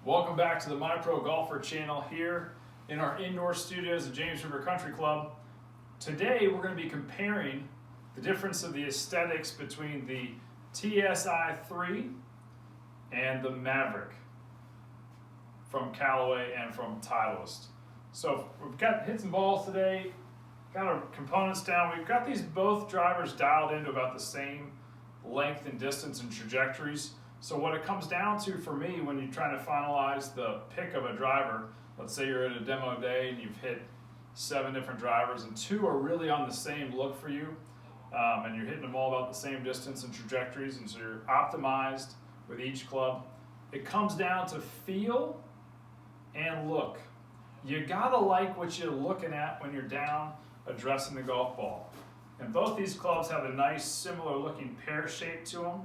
Welcome back to the My Pro Golfer channel here in our indoor studios at James River Country Club. Today we're going to be comparing the difference of the aesthetics between the TSi3 and the Mavrik from Callaway and from Titleist. So we've got hits and balls today, got our components down. We've got these both drivers dialed into about the same length and distance and trajectories. So what it comes down to for me when you're trying to finalize the pick of a driver, let's say you're at a demo day and you've hit 7 different drivers and 2 are really on the same look for you, and you're hitting them all about the same distance and trajectories, and so you're optimized with each club. It comes down to feel and look. You gotta like what you're looking at when you're down addressing the golf ball. And both these clubs have a nice similar looking pear shape to them.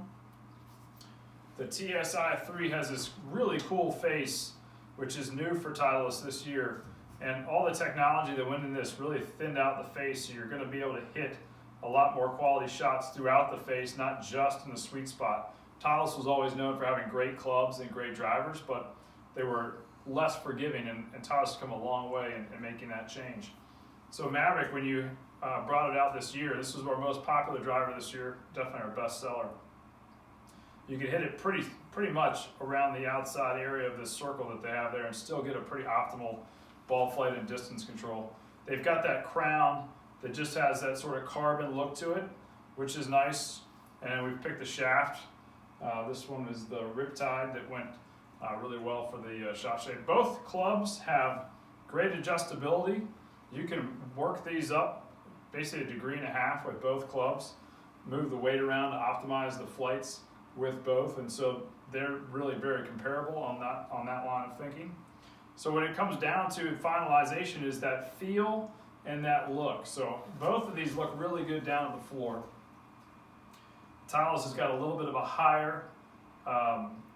The TSi3 has this really cool face, which is new for Titleist this year. And all the technology that went in this really thinned out the face, so you're going to be able to hit a lot more quality shots throughout the face, not just in the sweet spot. Titleist was always known for having great clubs and great drivers, but they were less forgiving, and Titleist has come a long way in making that change. So Mavrik, when you brought it out this year, this was our most popular driver this year, definitely our best seller. You can hit it pretty much around the outside area of this circle that they have there and still get a pretty optimal ball flight and distance control. They've got that crown that just has that sort of carbon look to it, which is nice. And we've picked the shaft. This one is the Riptide that went really well for the shot shape. Both clubs have great adjustability. You can work these up basically 1.5 degrees with both clubs, move the weight around to optimize the flights with both, and so they're really very comparable on that line of thinking. So when it comes down to finalization is that feel and that look. So both of these look really good down at the floor. Titleist has got a little bit of a higher,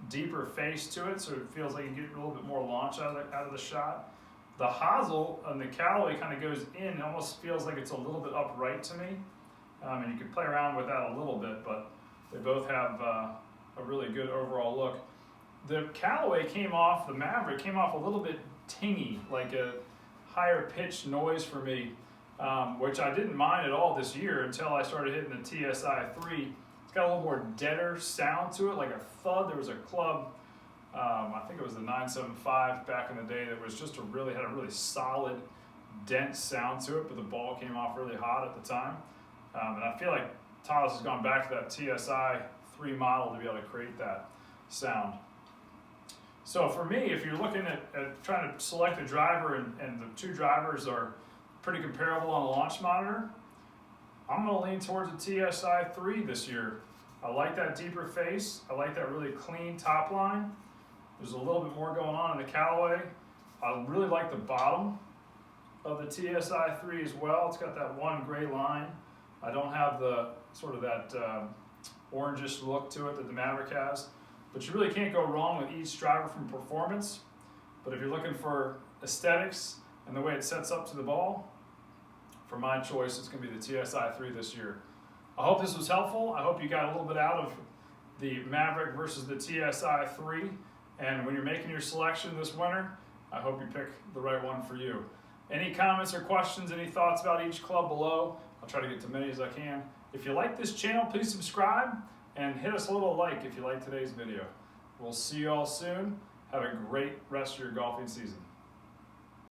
deeper face to it, so it feels like you get a little bit more launch out of the shot. The hosel on the Callaway kind of goes in, it almost feels like it's a little bit upright to me, and you can play around with that a little bit, but they both have a really good overall look. The Callaway the Mavrik came off a little bit tingy, like a higher pitched noise for me, which I didn't mind at all this year until I started hitting the TSi3. It's got a little more deader sound to it, like a thud. There was a club, I think it was the 975 back in the day, that was just had a really solid, dense sound to it, but the ball came off really hot at the time. And I feel like Titleist has gone back to that TSi3 model to be able to create that sound. So for me, if you're looking at trying to select a driver and the 2 drivers are pretty comparable on a launch monitor, I'm going to lean towards the TSi3 this year. I like that deeper face. I like that really clean top line. There's a little bit more going on in the Callaway. I really like the bottom of the TSi3 as well. It's got that one gray line. I don't have the sort of that orangish look to it that the Mavrik has, but you really can't go wrong with each driver from performance. But if you're looking for aesthetics and the way it sets up to the ball, for my choice, it's going to be the TSi3 this year. I hope this was helpful. I hope you got a little bit out of the Mavrik versus the TSi3, and when you're making your selection this winter, I hope you pick the right one for you. Any comments or questions, any thoughts about each club below? I'll try to get to many as I can. If you like this channel, please subscribe and hit us a little like if you like today's video. We'll see you all soon. Have a great rest of your golfing season.